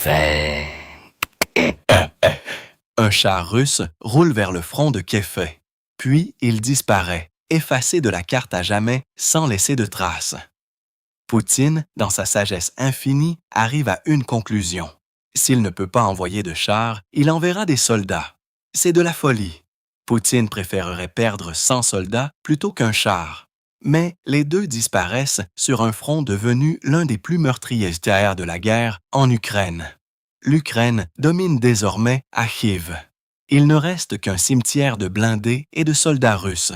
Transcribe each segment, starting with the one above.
Fait. Un char russe roule vers le front de Kéfé. Puis il disparaît, effacé de la carte à jamais, sans laisser de traces. Poutine, dans sa sagesse infinie, arrive à une conclusion. S'il ne peut pas envoyer de chars, il enverra des soldats. C'est de la folie. Poutine préférerait perdre 100 soldats plutôt qu'un char. Mais les deux disparaissent sur un front devenu l'un des plus meurtriers théâtres de la guerre en Ukraine. L'Ukraine domine désormais à Kiev. Il ne reste qu'un cimetière de blindés et de soldats russes.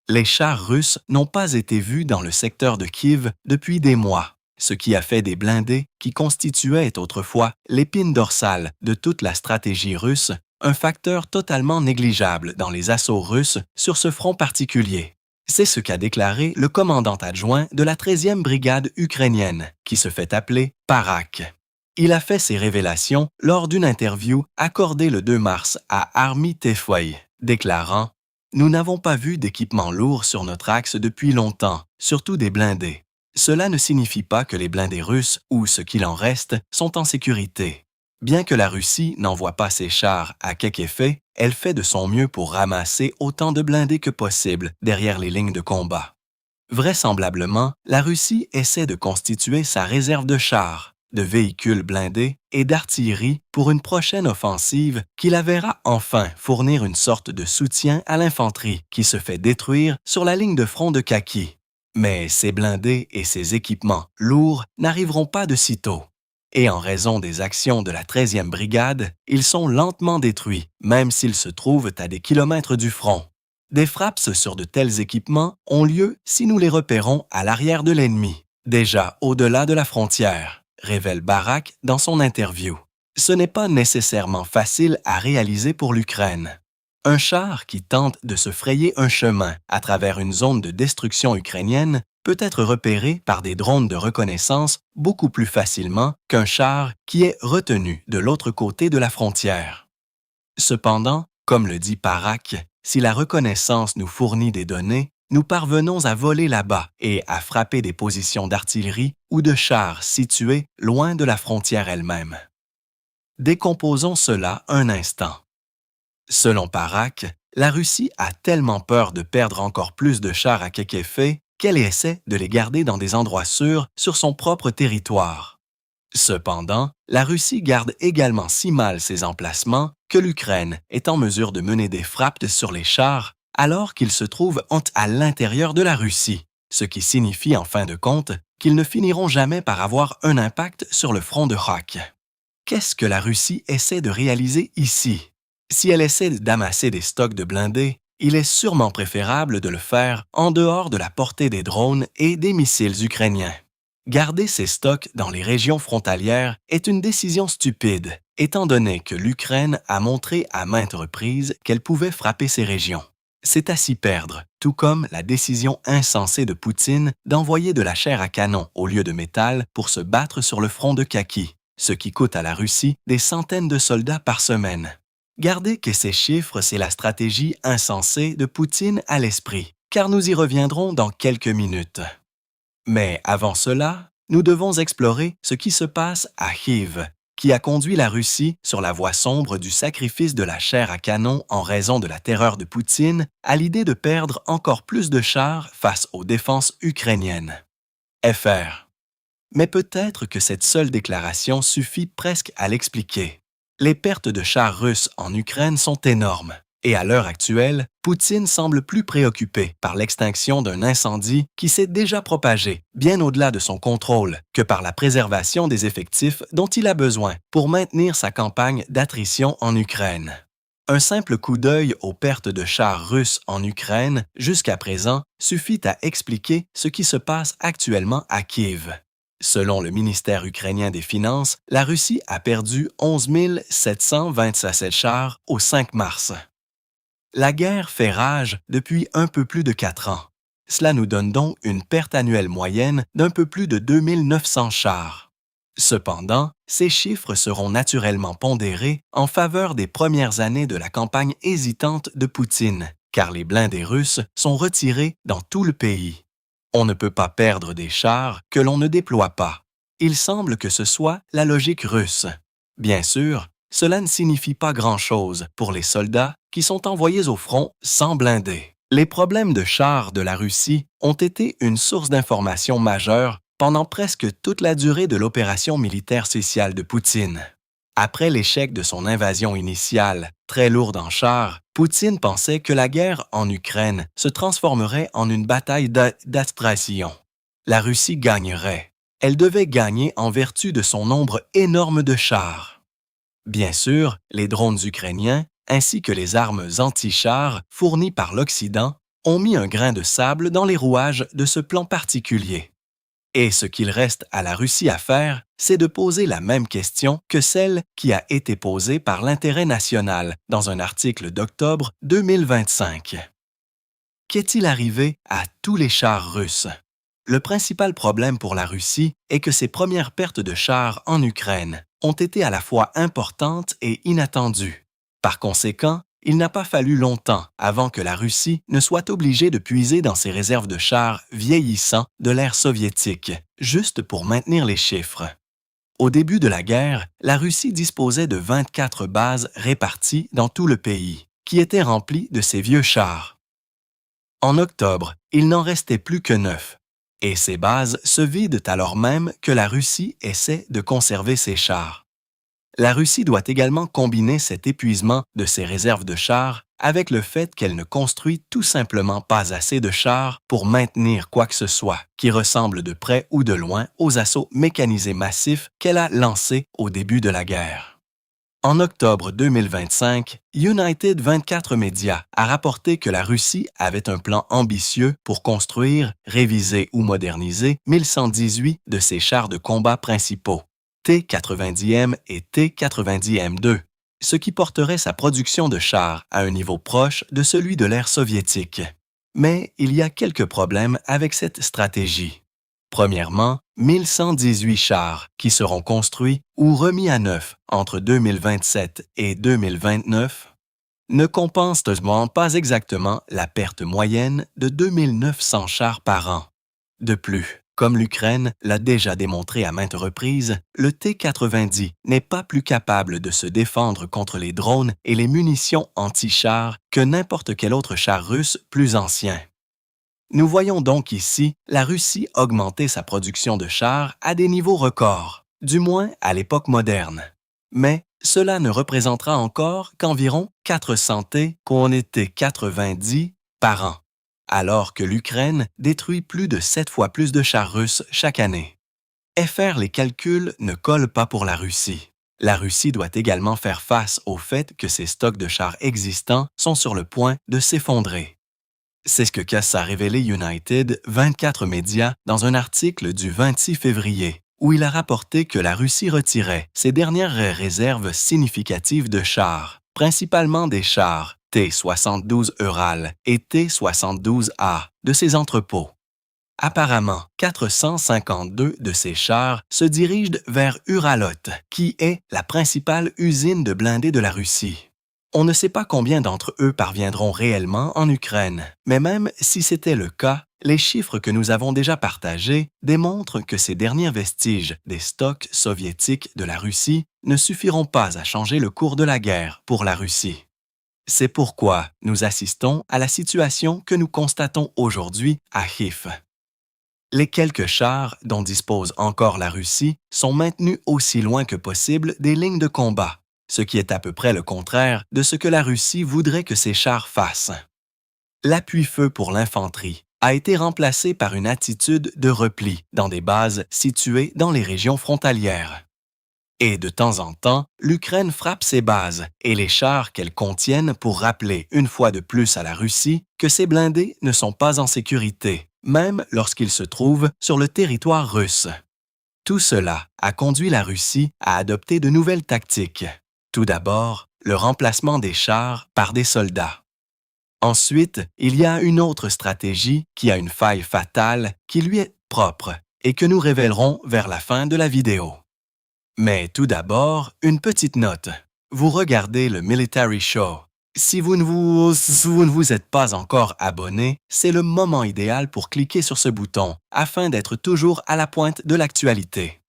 Les chars russes n'ont pas été vus dans le secteur de Kiev depuis des mois, ce qui a fait des blindés, qui constituaient autrefois l'épine dorsale de toute la stratégie russe, un facteur totalement négligeable dans les assauts russes sur ce front particulier. C'est ce qu'a déclaré le commandant adjoint de la 13e brigade ukrainienne, qui se fait appeler Parak. Il a fait ces révélations lors d'une interview accordée le 2 mars à Army Tefway, déclarant « Nous n'avons pas vu d'équipement lourd sur notre axe depuis longtemps, surtout des blindés. Cela ne signifie pas que les blindés russes, ou ce qu'il en reste, sont en sécurité. Bien que la Russie n'envoie pas ses chars à Kékéfé, elle fait de son mieux pour ramasser autant de blindés que possible derrière les lignes de combat. Vraisemblablement, la Russie essaie de constituer sa réserve de chars, de véhicules blindés et d'artillerie pour une prochaine offensive qui la verra enfin fournir une sorte de soutien à l'infanterie qui se fait détruire sur la ligne de front de Kaki. Mais ces blindés et ces équipements lourds n'arriveront pas de sitôt. Et en raison des actions de la 13e brigade, ils sont lentement détruits, même s'ils se trouvent à des kilomètres du front. Des frappes sur de tels équipements ont lieu si nous les repérons à l'arrière de l'ennemi, déjà au-delà de la frontière, révèle Barak dans son interview. Ce n'est pas nécessairement facile à réaliser pour l'Ukraine. Un char qui tente de se frayer un chemin à travers une zone de destruction ukrainienne peut être repéré par des drones de reconnaissance beaucoup plus facilement qu'un char qui est retenu de l'autre côté de la frontière. Cependant, comme le dit Parak, si la reconnaissance nous fournit des données, nous parvenons à voler là-bas et à frapper des positions d'artillerie ou de chars situés loin de la frontière elle-même. Décomposons cela un instant. Selon Parak, la Russie a tellement peur de perdre encore plus de chars à Kékéfé qu'elle essaie de les garder dans des endroits sûrs sur son propre territoire. Cependant, la Russie garde également si mal ses emplacements que l'Ukraine est en mesure de mener des frappes sur les chars alors qu'ils se trouvent à l'intérieur de la Russie, ce qui signifie en fin de compte qu'ils ne finiront jamais par avoir un impact sur le front de Khark. Qu'est-ce que la Russie essaie de réaliser ici? Si elle essaie d'amasser des stocks de blindés, il est sûrement préférable de le faire en dehors de la portée des drones et des missiles ukrainiens. Garder ces stocks dans les régions frontalières est une décision stupide, étant donné que l'Ukraine a montré à maintes reprises qu'elle pouvait frapper ces régions. C'est à s'y perdre, tout comme la décision insensée de Poutine d'envoyer de la chair à canon au lieu de métal pour se battre sur le front de Kaki, ce qui coûte à la Russie des centaines de soldats par semaine. Gardez que ces chiffres, c'est la stratégie insensée de Poutine à l'esprit, car nous y reviendrons dans quelques minutes. Mais avant cela, nous devons explorer ce qui se passe à Kiev, qui a conduit la Russie sur la voie sombre du sacrifice de la chair à canon en raison de la terreur de Poutine à l'idée de perdre encore plus de chars face aux défenses ukrainiennes. FR. Mais peut-être que cette seule déclaration suffit presque à l'expliquer. Les pertes de chars russes en Ukraine sont énormes. Et à l'heure actuelle, Poutine semble plus préoccupé par l'extinction d'un incendie qui s'est déjà propagé bien au-delà de son contrôle que par la préservation des effectifs dont il a besoin pour maintenir sa campagne d'attrition en Ukraine. Un simple coup d'œil aux pertes de chars russes en Ukraine jusqu'à présent suffit à expliquer ce qui se passe actuellement à Kiev. Selon le ministère ukrainien des Finances, la Russie a perdu 11 727 chars au 5 mars. La guerre fait rage depuis un peu plus de 4 ans. Cela nous donne donc une perte annuelle moyenne d'un peu plus de 2900 chars. Cependant, ces chiffres seront naturellement pondérés en faveur des premières années de la campagne hésitante de Poutine, car les blindés russes sont retirés dans tout le pays. On ne peut pas perdre des chars que l'on ne déploie pas. Il semble que ce soit la logique russe. Bien sûr, cela ne signifie pas grand-chose pour les soldats qui sont envoyés au front sans blindés. Les problèmes de chars de la Russie ont été une source d'information majeure pendant presque toute la durée de l'opération militaire spéciale de Poutine. Après l'échec de son invasion initiale, très lourde en chars, Poutine pensait que la guerre en Ukraine se transformerait en une bataille d'attraction. La Russie gagnerait. Elle devait gagner en vertu de son nombre énorme de chars. Bien sûr, les drones ukrainiens, ainsi que les armes anti-chars fournies par l'Occident, ont mis un grain de sable dans les rouages de ce plan particulier. Et ce qu'il reste à la Russie à faire, c'est de poser la même question que celle qui a été posée par l'intérêt national dans un article d'octobre 2025. Qu'est-il arrivé à tous les chars russes? Le principal problème pour la Russie est que ses premières pertes de chars en Ukraine ont été à la fois importantes et inattendues. Par conséquent, il n'a pas fallu longtemps avant que la Russie ne soit obligée de puiser dans ses réserves de chars vieillissants de l'ère soviétique, juste pour maintenir les chiffres. Au début de la guerre, la Russie disposait de 24 bases réparties dans tout le pays, qui étaient remplies de ces vieux chars. En octobre, il n'en restait plus que 9, et ces bases se vident alors même que la Russie essaie de conserver ses chars. La Russie doit également combiner cet épuisement de ses réserves de chars avec le fait qu'elle ne construit tout simplement pas assez de chars pour maintenir quoi que ce soit qui ressemble de près ou de loin aux assauts mécanisés massifs qu'elle a lancés au début de la guerre. En octobre 2025, United 24 Media a rapporté que la Russie avait un plan ambitieux pour construire, réviser ou moderniser 1118 de ses chars de combat principaux, T-90M et T-90M2, ce qui porterait sa production de chars à un niveau proche de celui de l'ère soviétique. Mais il y a quelques problèmes avec cette stratégie. Premièrement, 1118 chars qui seront construits ou remis à neuf entre 2027 et 2029 ne compensent pas exactement la perte moyenne de 2900 chars par an. De plus, comme l'Ukraine l'a déjà démontré à maintes reprises, le T-90 n'est pas plus capable de se défendre contre les drones et les munitions anti-chars que n'importe quel autre char russe plus ancien. Nous voyons donc ici la Russie augmenter sa production de chars à des niveaux records, du moins à l'époque moderne. Mais cela ne représentera encore qu'environ 400 T-90 par an, alors que l'Ukraine détruit plus de 7 fois plus de chars russes chaque année. Et faire les calculs ne colle pas pour la Russie. La Russie doit également faire face au fait que ses stocks de chars existants sont sur le point de s'effondrer. C'est ce qu'a révélé United 24 Media dans un article du 26 février, où il a rapporté que la Russie retirait ses dernières réserves significatives de chars, principalement des chars T-72 Ural et T-72A de ses entrepôts. Apparemment, 452 de ces chars se dirigent vers Uralot, qui est la principale usine de blindés de la Russie. On ne sait pas combien d'entre eux parviendront réellement en Ukraine, mais même si c'était le cas, les chiffres que nous avons déjà partagés démontrent que ces derniers vestiges des stocks soviétiques de la Russie ne suffiront pas à changer le cours de la guerre pour la Russie. C'est pourquoi nous assistons à la situation que nous constatons aujourd'hui à Kiev. Les quelques chars dont dispose encore la Russie sont maintenus aussi loin que possible des lignes de combat, ce qui est à peu près le contraire de ce que la Russie voudrait que ces chars fassent. L'appui-feu pour l'infanterie a été remplacé par une attitude de repli dans des bases situées dans les régions frontalières. Et de temps en temps, l'Ukraine frappe ces bases et les chars qu'elles contiennent pour rappeler une fois de plus à la Russie que ces blindés ne sont pas en sécurité, même lorsqu'ils se trouvent sur le territoire russe. Tout cela a conduit la Russie à adopter de nouvelles tactiques. Tout d'abord, le remplacement des chars par des soldats. Ensuite, il y a une autre stratégie qui a une faille fatale qui lui est propre et que nous révélerons vers la fin de la vidéo. Mais tout d'abord, une petite note. Vous regardez le Military Show. Si vous ne vous êtes pas encore abonné, c'est le moment idéal pour cliquer sur ce bouton afin d'être toujours à la pointe de l'actualité.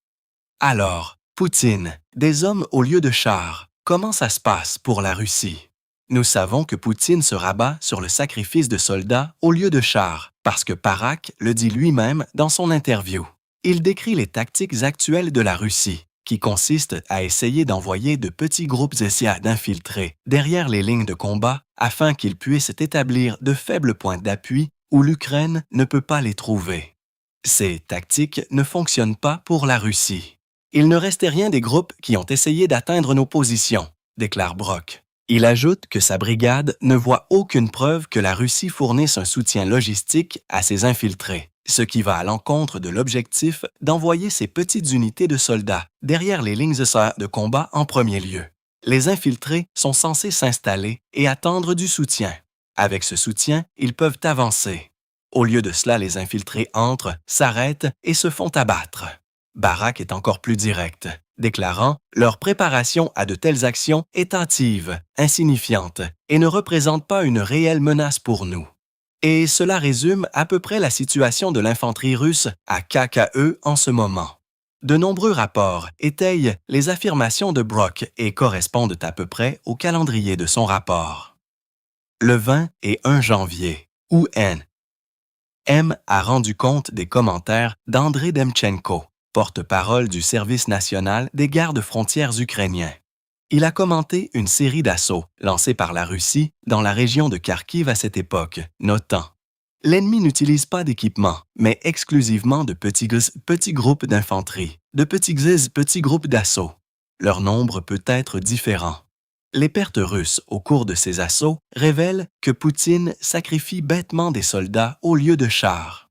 Alors, Poutine des hommes au lieu de chars. Comment ça se passe pour la Russie? Nous savons que Poutine se rabat sur le sacrifice de soldats au lieu de chars, parce que Parak le dit lui-même dans son interview. Il décrit les tactiques actuelles de la Russie, qui consistent à essayer d'envoyer de petits groupes essais d'infiltrés derrière les lignes de combat afin qu'ils puissent établir de faibles points d'appui où l'Ukraine ne peut pas les trouver. Ces tactiques ne fonctionnent pas pour la Russie. Il ne restait rien des groupes qui ont essayé d'atteindre nos positions, déclare Brock. Il ajoute que sa brigade ne voit aucune preuve que la Russie fournisse un soutien logistique à ses infiltrés, ce qui va à l'encontre de l'objectif d'envoyer ces petites unités de soldats derrière les lignes de combat en premier lieu. Les infiltrés sont censés s'installer et attendre du soutien. Avec ce soutien, ils peuvent avancer. Au lieu de cela, les infiltrés entrent, s'arrêtent et se font abattre. Barak est encore plus direct, déclarant « Leur préparation à de telles actions est hâtive, insignifiante et ne représente pas une réelle menace pour nous. » Et cela résume à peu près la situation de l'infanterie russe à KKE en ce moment. De nombreux rapports étayent les affirmations de Brock et correspondent à peu près au calendrier de son rapport. Le 20 et 1 janvier, UN. M a rendu compte des commentaires d'Andrei Demtchenko, porte-parole du Service national des gardes-frontières ukrainiens. Il a commenté une série d'assauts lancés par la Russie dans la région de Kharkiv à cette époque, notant « L'ennemi n'utilise pas d'équipement, mais exclusivement de petits groupes d'infanterie, de petits groupes d'assaut. Leur nombre peut être différent. Les pertes russes au cours de ces assauts révèlent que Poutine sacrifie bêtement des soldats au lieu de chars.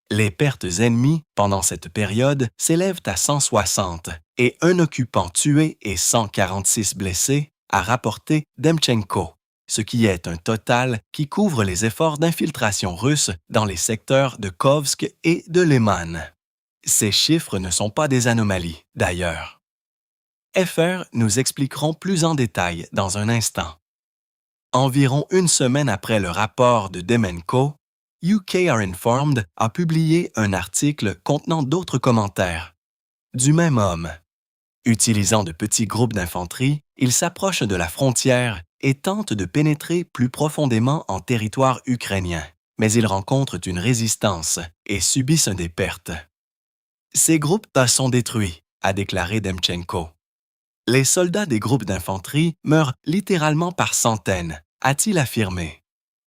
Les pertes ennemies pendant cette période s'élèvent à 160 et un occupant tué et 146 blessés, a rapporté Demtchenko, ce qui est un total qui couvre les efforts d'infiltration russe dans les secteurs de Kovsk et de Liman. Ces chiffres ne sont pas des anomalies, d'ailleurs. FR nous expliqueront plus en détail dans un instant. Environ une semaine après le rapport de Demenko, UK Are Informed a publié un article contenant d'autres commentaires. Du même homme. Utilisant de petits groupes d'infanterie, il s'approche de la frontière et tente de pénétrer plus profondément en territoire ukrainien, mais ils rencontrent une résistance et subissent des pertes. Ces groupes sont détruits, a déclaré Demtchenko. Les soldats des groupes d'infanterie meurent littéralement par centaines, a-t-il affirmé.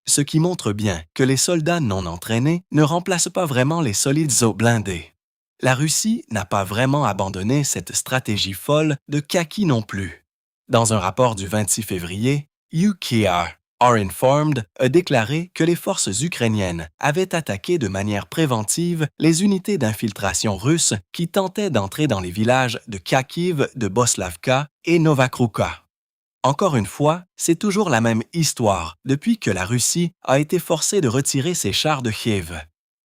Ce qui montre bien que les soldats non entraînés ne remplacent pas vraiment les solides blindés. La Russie n'a pas vraiment abandonné cette stratégie folle de Kaki non plus. Dans un rapport du 26 février, UKR Are Informed a déclaré que les forces ukrainiennes avaient attaqué de manière préventive les unités d'infiltration russes qui tentaient d'entrer dans les villages de Kharkiv, de Boslavka et Novakrouka. Encore une fois, c'est toujours la même histoire depuis que la Russie a été forcée de retirer ses chars de Kiev.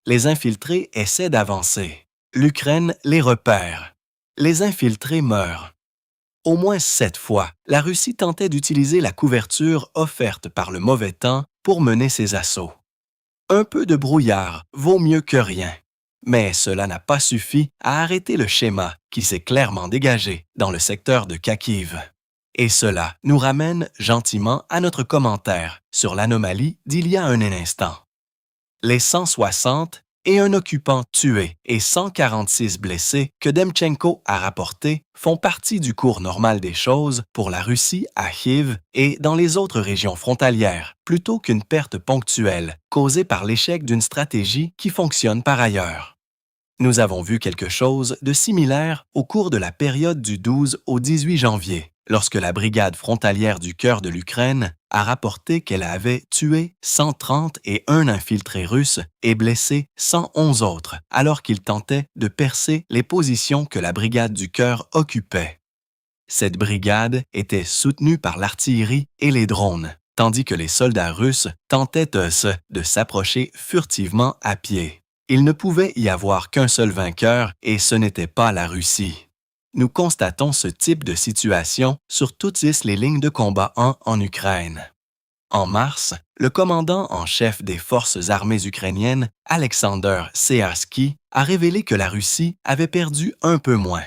Les infiltrés essaient d'avancer. L'Ukraine les repère. Les infiltrés meurent. Au moins 7 fois, la Russie tentait d'utiliser la couverture offerte par le mauvais temps pour mener ses assauts. Un peu de brouillard vaut mieux que rien. Mais cela n'a pas suffi à arrêter le schéma qui s'est clairement dégagé dans le secteur de Kharkiv. Et cela nous ramène gentiment à notre commentaire sur l'anomalie d'il y a un instant. Les 160 et un occupant tué et 146 blessés que Demtchenko a rapportés font partie du cours normal des choses pour la Russie à Kiev et dans les autres régions frontalières, plutôt qu'une perte ponctuelle causée par l'échec d'une stratégie qui fonctionne par ailleurs. Nous avons vu quelque chose de similaire au cours de la période du 12 au 18 janvier, lorsque la brigade frontalière du cœur de l'Ukraine a rapporté qu'elle avait tué 131 infiltrés russes et blessé 111 autres, alors qu'ils tentaient de percer les positions que la brigade du cœur occupait. Cette brigade était soutenue par l'artillerie et les drones, tandis que les soldats russes tentaient de s'approcher furtivement à pied. Il ne pouvait y avoir qu'un seul vainqueur et ce n'était pas la Russie. Nous constatons ce type de situation sur toutes les lignes de combat en Ukraine. En mars, le commandant en chef des forces armées ukrainiennes, Alexander Siersky, a révélé que la Russie avait perdu un peu moins.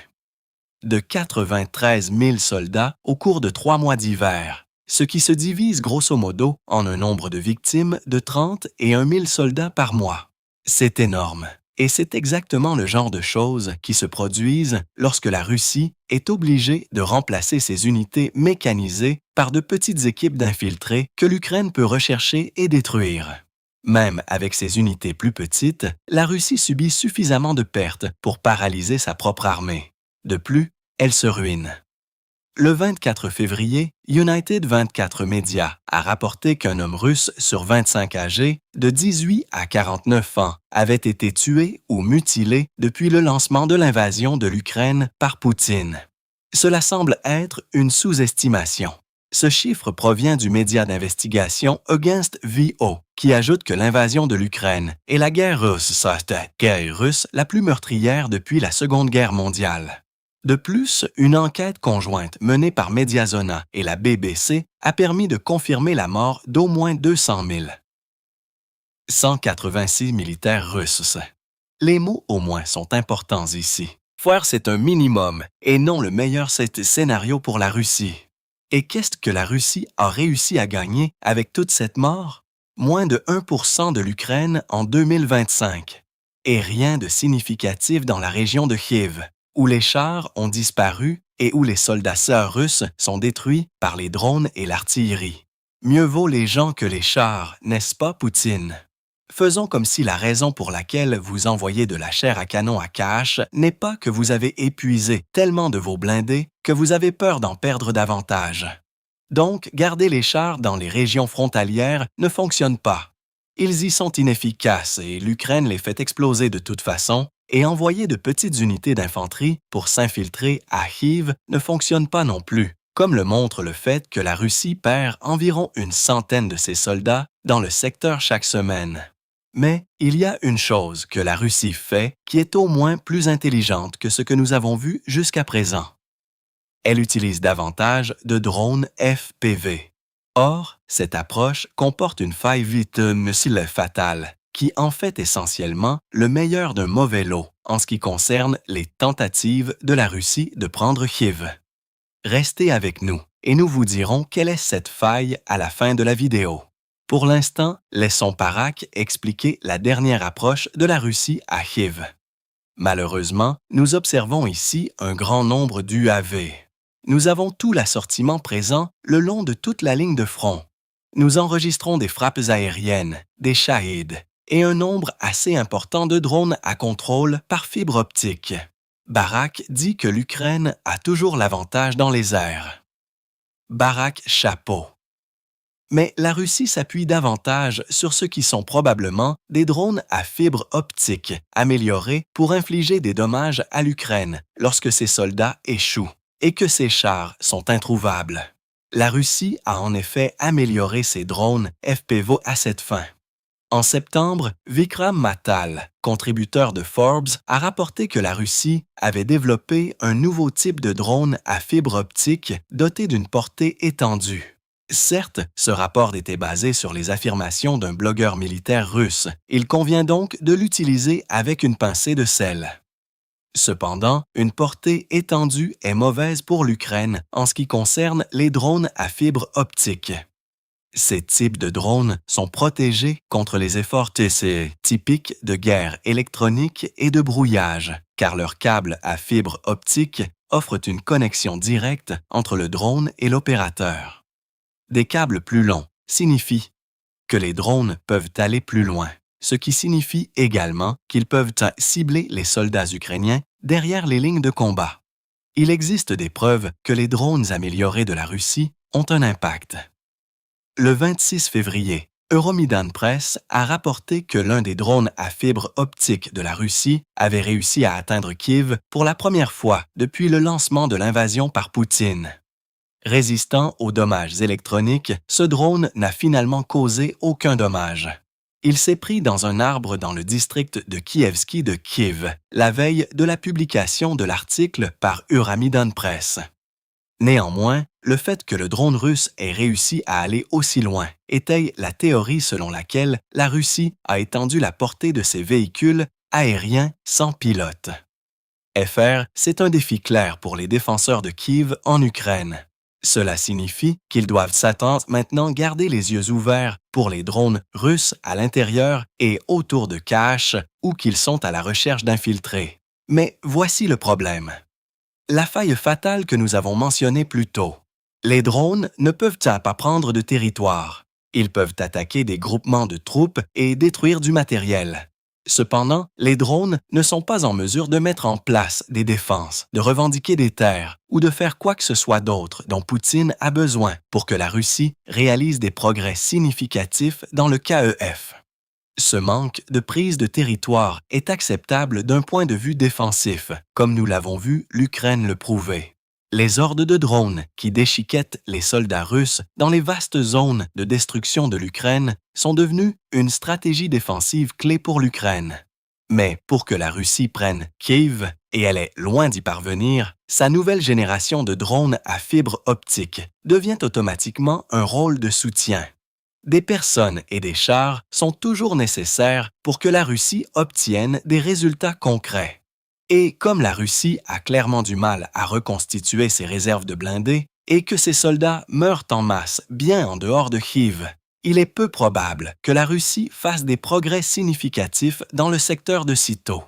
de 93 000 soldats au cours de 3 mois d'hiver, ce qui se divise grosso modo en un nombre de victimes de 30 et 1 000 soldats par mois. C'est énorme. Et c'est exactement le genre de choses qui se produisent lorsque la Russie est obligée de remplacer ses unités mécanisées par de petites équipes d'infiltrés que l'Ukraine peut rechercher et détruire. Même avec ses unités plus petites, la Russie subit suffisamment de pertes pour paralyser sa propre armée. De plus, elle se ruine. Le 24 février, United 24 Media a rapporté qu'un homme russe sur 25 âgé, de 18 à 49 ans, avait été tué ou mutilé depuis le lancement de l'invasion de l'Ukraine par Poutine. Cela semble être une sous-estimation. Ce chiffre provient du média d'investigation Against VO, qui ajoute que l'invasion de l'Ukraine et la guerre russe sont la guerre russe la plus meurtrière depuis la Seconde Guerre mondiale. De plus, une enquête conjointe menée par Mediazona et la BBC a permis de confirmer la mort d'au moins 200 000. 186 militaires russes. Les mots au moins sont importants ici. Faire, c'est un minimum et non le meilleur scénario pour la Russie. Et qu'est-ce que la Russie a réussi à gagner avec toute cette mort? Moins de 1% de l'Ukraine en 2025. Et rien de significatif dans la région de Kiev, où les chars ont disparu et où les soldats russes sont détruits par les drones et l'artillerie. Mieux vaut les gens que les chars, n'est-ce pas, Poutine? Faisons comme si la raison pour laquelle vous envoyez de la chair à canon à cache n'est pas que vous avez épuisé tellement de vos blindés que vous avez peur d'en perdre davantage. Donc, garder les chars dans les régions frontalières ne fonctionne pas. Ils y sont inefficaces et l'Ukraine les fait exploser de toute façon, et envoyer de petites unités d'infanterie pour s'infiltrer à Kiev ne fonctionne pas non plus, comme le montre le fait que la Russie perd environ une centaine de ses soldats dans le secteur chaque semaine. Mais il y a une chose que la Russie fait qui est au moins plus intelligente que ce que nous avons vu jusqu'à présent. Elle utilise davantage de drones FPV. Or, cette approche comporte une faille vitale fatale, qui en fait essentiellement le meilleur d'un mauvais lot en ce qui concerne les tentatives de la Russie de prendre Kiev. Restez avec nous et nous vous dirons quelle est cette faille à la fin de la vidéo. Pour l'instant, laissons Parak expliquer la dernière approche de la Russie à Kiev. Malheureusement, nous observons ici un grand nombre d'UAV. Nous avons tout l'assortiment présent le long de toute la ligne de front. Nous enregistrons des frappes aériennes, des Shahid, et un nombre assez important de drones à contrôle par fibre optique. Barak dit que l'Ukraine a toujours l'avantage dans les airs. Barak chapeau. Mais la Russie s'appuie davantage sur ce qui sont probablement des drones à fibre optique améliorés pour infliger des dommages à l'Ukraine lorsque ses soldats échouent et que ses chars sont introuvables. La Russie a en effet amélioré ses drones FPV à cette fin. En septembre, Vikram Matal, contributeur de Forbes, a rapporté que la Russie avait développé un nouveau type de drone à fibre optique doté d'une portée étendue. Certes, ce rapport était basé sur les affirmations d'un blogueur militaire russe. Il convient donc de l'utiliser avec une pincée de sel. Cependant, une portée étendue est mauvaise pour l'Ukraine en ce qui concerne les drones à fibre optique. Ces types de drones sont protégés contre les efforts typiques de guerre électronique et de brouillage, car leurs câbles à fibre optique offrent une connexion directe entre le drone et l'opérateur. Des câbles plus longs signifient que les drones peuvent aller plus loin, ce qui signifie également qu'ils peuvent cibler les soldats ukrainiens derrière les lignes de combat. Il existe des preuves que les drones améliorés de la Russie ont un impact. Le 26 février, Euromaidan Press a rapporté que l'un des drones à fibre optique de la Russie avait réussi à atteindre Kiev pour la première fois depuis le lancement de l'invasion par Poutine. Résistant aux dommages électroniques, ce drone n'a finalement causé aucun dommage. Il s'est pris dans un arbre dans le district de Kievski de Kiev, la veille de la publication de l'article par Euromaidan Press. Néanmoins, le fait que le drone russe ait réussi à aller aussi loin étaye la théorie selon laquelle la Russie a étendu la portée de ses véhicules aériens sans pilote. FR, c'est un défi clair pour les défenseurs de Kiev en Ukraine. Cela signifie qu'ils doivent s'attendre maintenant garder les yeux ouverts pour les drones russes à l'intérieur et autour de caches ou qu'ils sont à la recherche d'infiltrés. Mais voici le problème. La faille fatale que nous avons mentionnée plus tôt. Les drones ne peuvent pas prendre de territoire. Ils peuvent attaquer des groupements de troupes et détruire du matériel. Cependant, les drones ne sont pas en mesure de mettre en place des défenses, de revendiquer des terres ou de faire quoi que ce soit d'autre dont Poutine a besoin pour que la Russie réalise des progrès significatifs dans le KEF. Ce manque de prise de territoire est acceptable d'un point de vue défensif, comme nous l'avons vu l'Ukraine le prouver. Les hordes de drones qui déchiquettent les soldats russes dans les vastes zones de destruction de l'Ukraine sont devenues une stratégie défensive clé pour l'Ukraine. Mais pour que la Russie prenne Kiev, et elle est loin d'y parvenir, sa nouvelle génération de drones à fibre optique devient automatiquement un rôle de soutien. Des personnes et des chars sont toujours nécessaires pour que la Russie obtienne des résultats concrets. Et comme la Russie a clairement du mal à reconstituer ses réserves de blindés et que ses soldats meurent en masse bien en dehors de Kiev, il est peu probable que la Russie fasse des progrès significatifs dans le secteur de Sito.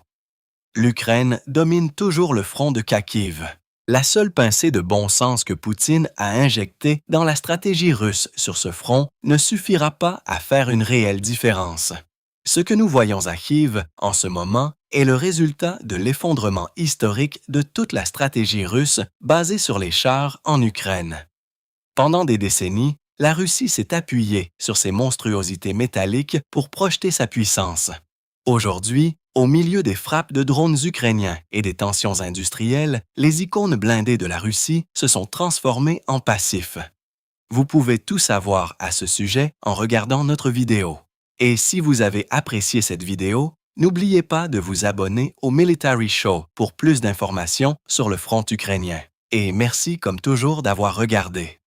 L'Ukraine domine toujours le front de Kharkiv. La seule pincée de bon sens que Poutine a injectée dans la stratégie russe sur ce front ne suffira pas à faire une réelle différence. Ce que nous voyons à Kiev en ce moment est le résultat de l'effondrement historique de toute la stratégie russe basée sur les chars en Ukraine. Pendant des décennies, la Russie s'est appuyée sur ces monstruosités métalliques pour projeter sa puissance. Aujourd'hui, au milieu des frappes de drones ukrainiens et des tensions industrielles, les icônes blindées de la Russie se sont transformées en passifs. Vous pouvez tout savoir à ce sujet en regardant notre vidéo. Et si vous avez apprécié cette vidéo, n'oubliez pas de vous abonner au Military Show pour plus d'informations sur le front ukrainien. Et merci comme toujours d'avoir regardé.